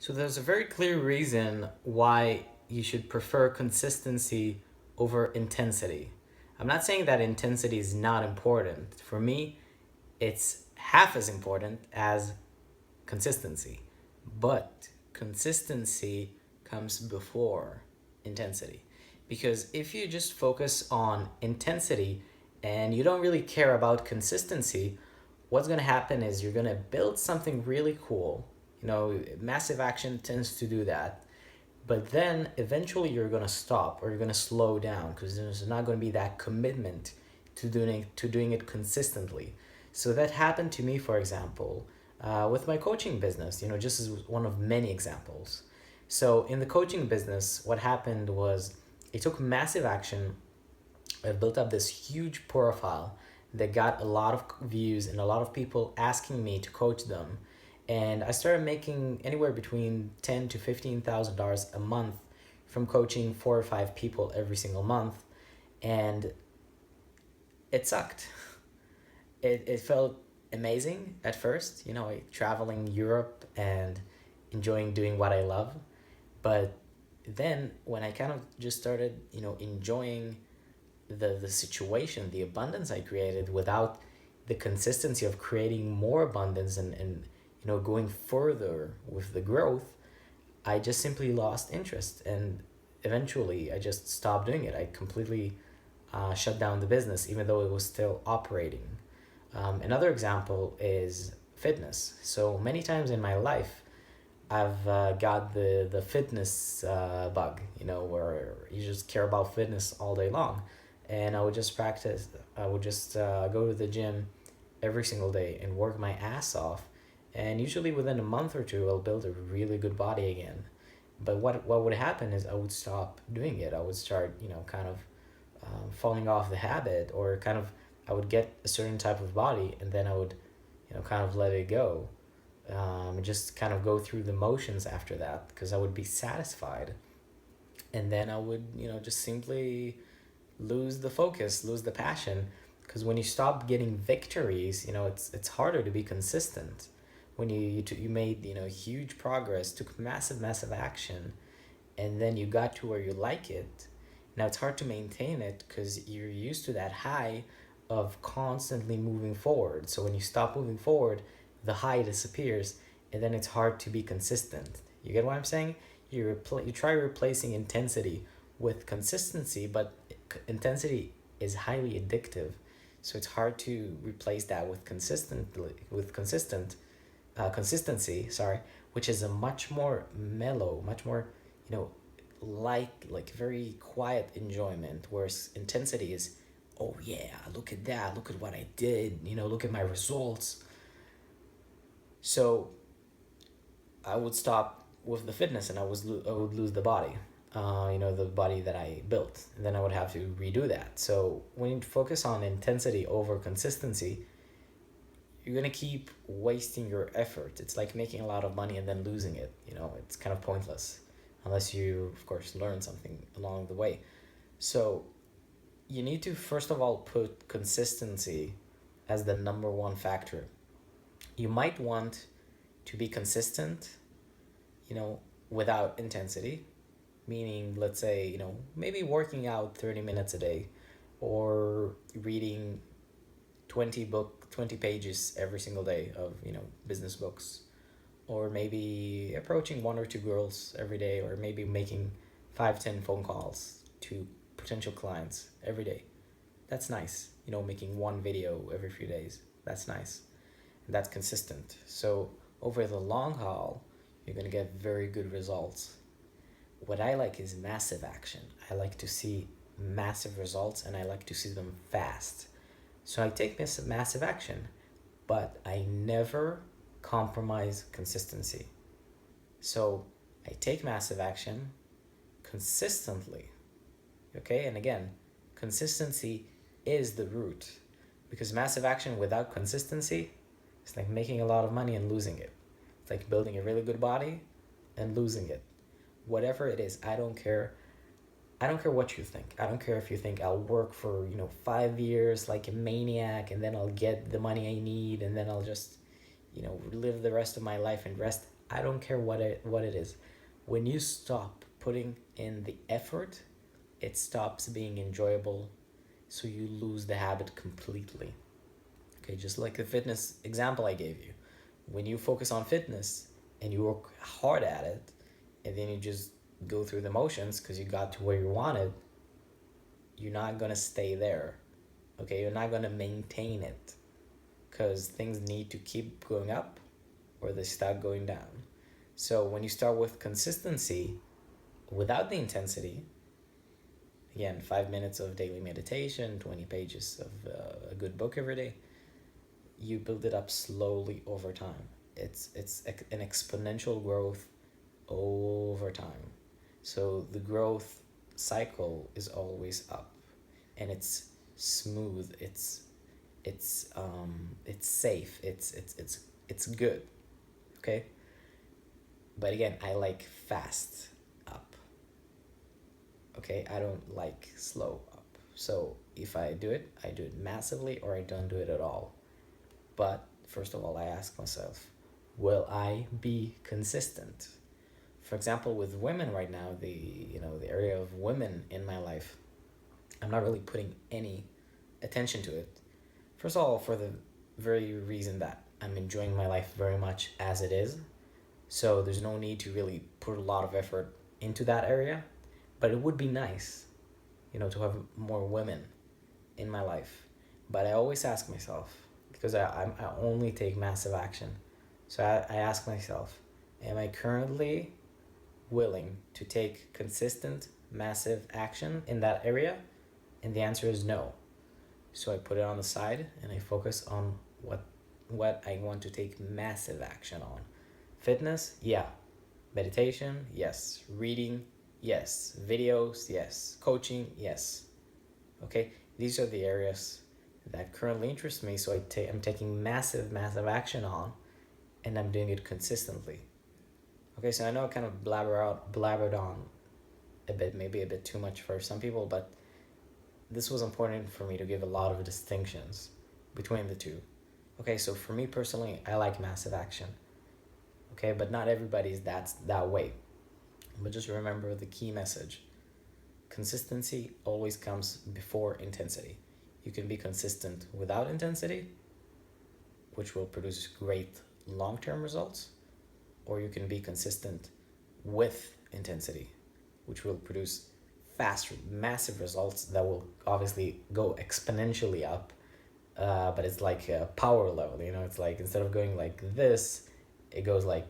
So there's a very clear reason why you should prefer consistency over intensity. I'm not saying that intensity is not important. For me, it's half as important as consistency. But consistency comes before intensity. Because if you just focus on intensity and you don't really care about consistency, what's going to happen is you're going to build something really cool. Massive action tends to do that. But then eventually you're going to stop or you're going to slow down because there's not going to be that commitment to doing it consistently. So that happened to me, for example, with my coaching business, just as one of many examples. So in the coaching business, what happened was it took massive action. I built up this huge profile that got a lot of views and a lot of people asking me to coach them. And I started making anywhere between $10,000 to $15,000 a month from coaching 4 or 5 people every single month. And it sucked. It felt amazing at first, like traveling Europe and enjoying doing what I love. But then when I kind of just started, enjoying the situation, the abundance I created without the consistency of creating more abundance and going further with the growth, I just simply lost interest and eventually I just stopped doing it. I completely shut down the business even though it was still operating. Another example is fitness. So many times in my life, I've got the fitness bug, where you just care about fitness all day long. And I would just practice, I would just go to the gym every single day and work my ass off. And usually within a month or two, I'll build a really good body again. But what would happen is I would stop doing it. I would start, kind of falling off the habit or kind of, I would get a certain type of body and then I would, kind of let it go, just kind of go through the motions after that because I would be satisfied. And then I would, just simply lose the focus, lose the passion. Because when you stop getting victories, it's harder to be consistent. When you made huge progress, took massive action, and then you got to where you like it. Now it's hard to maintain it because you're used to that high of constantly moving forward. So when you stop moving forward, the high disappears, and then it's hard to be consistent. You get what I'm saying? You try replacing intensity with consistency, but intensity is highly addictive, so it's hard to replace that with consistency. Sorry, which is a much more mellow, much more you know like very quiet enjoyment, whereas intensity is, oh yeah, look at that, look at what I did, look at my results. So I would stop with the fitness and I would lose the body, the body that I built, and then I would have to redo that. So when you focus on intensity over consistency, you're gonna keep wasting your effort. It's like making a lot of money and then losing it. It's kind of pointless unless you, of course, learn something along the way. So you need to first of all put consistency as the number one factor. You might want to be consistent, you know, without intensity, meaning, let's say, maybe working out 30 minutes a day or reading 20 pages every single day of, business books, or maybe approaching one or two girls every day, or maybe making 5-10 phone calls to potential clients every day. That's nice. Making one video every few days. That's nice. And that's consistent. So over the long haul, you're going to get very good results. What I like is massive action. I like to see massive results and I like to see them fast. So I take this massive action, but I never compromise consistency. So I take massive action consistently. Okay, and again, consistency is the root, because massive action without consistency is like making a lot of money and losing it. It's like building a really good body and losing it. Whatever it is, I don't care. I don't care what you think. I don't care if you think I'll work for, 5 years like a maniac and then I'll get the money I need and then I'll just, live the rest of my life and rest. I don't care what it is. When you stop putting in the effort, it stops being enjoyable, so you lose the habit completely. Okay, just like the fitness example I gave you. When you focus on fitness and you work hard at it, and then you just go through the motions because you got to where you wanted, you're not gonna stay there. Okay, you're not gonna maintain it because things need to keep going up or they start going down. So when you start with consistency without the intensity, again, 5 minutes of daily meditation, 20 pages of a good book every day, you build it up slowly over time. It's an exponential growth over time. So the growth cycle is always up, and it's smooth. It's safe. It's good. Okay. But again, I like fast up. Okay, I don't like slow up. So if I do it, I do it massively, or I don't do it at all. But first of all, I ask myself, will I be consistent? For example, with women right now, the area of women in my life, I'm not really putting any attention to it. First of all, for the very reason that I'm enjoying my life very much as it is. So there's no need to really put a lot of effort into that area. But it would be nice, to have more women in my life. But I always ask myself, because I only take massive action. So I ask myself, am I currently willing to take consistent, massive action in that area? And the answer is no. So I put it on the side and I focus on what I want to take massive action on. Fitness, yeah. Meditation, yes. Reading, yes. Videos, yes. Coaching, yes. Okay, these are the areas that currently interest me, so I'm taking massive action on, and I'm doing it consistently. Okay, so I know I kind of blabbered on a bit, maybe a bit too much for some people, but this was important for me to give a lot of distinctions between the two. Okay, so for me personally, I like massive action. Okay, but not everybody's that way. But just remember the key message. Consistency always comes before intensity. You can be consistent without intensity, which will produce great long-term results, or you can be consistent with intensity, which will produce fast, massive results that will obviously go exponentially up. But it's like a power level, it's like instead of going like this, it goes like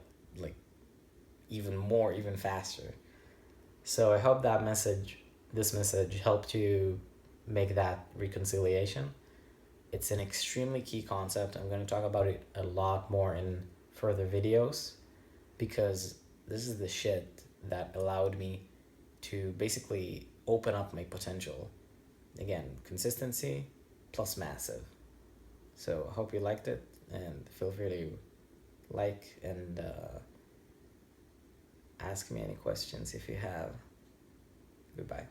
even more, even faster. So I hope this message helped you make that reconciliation. It's an extremely key concept. I'm going to talk about it a lot more in further videos, because this is the shit that allowed me to basically open up my potential. Again, consistency plus massive. So I hope you liked it, and feel free to like and ask me any questions if you have. Goodbye.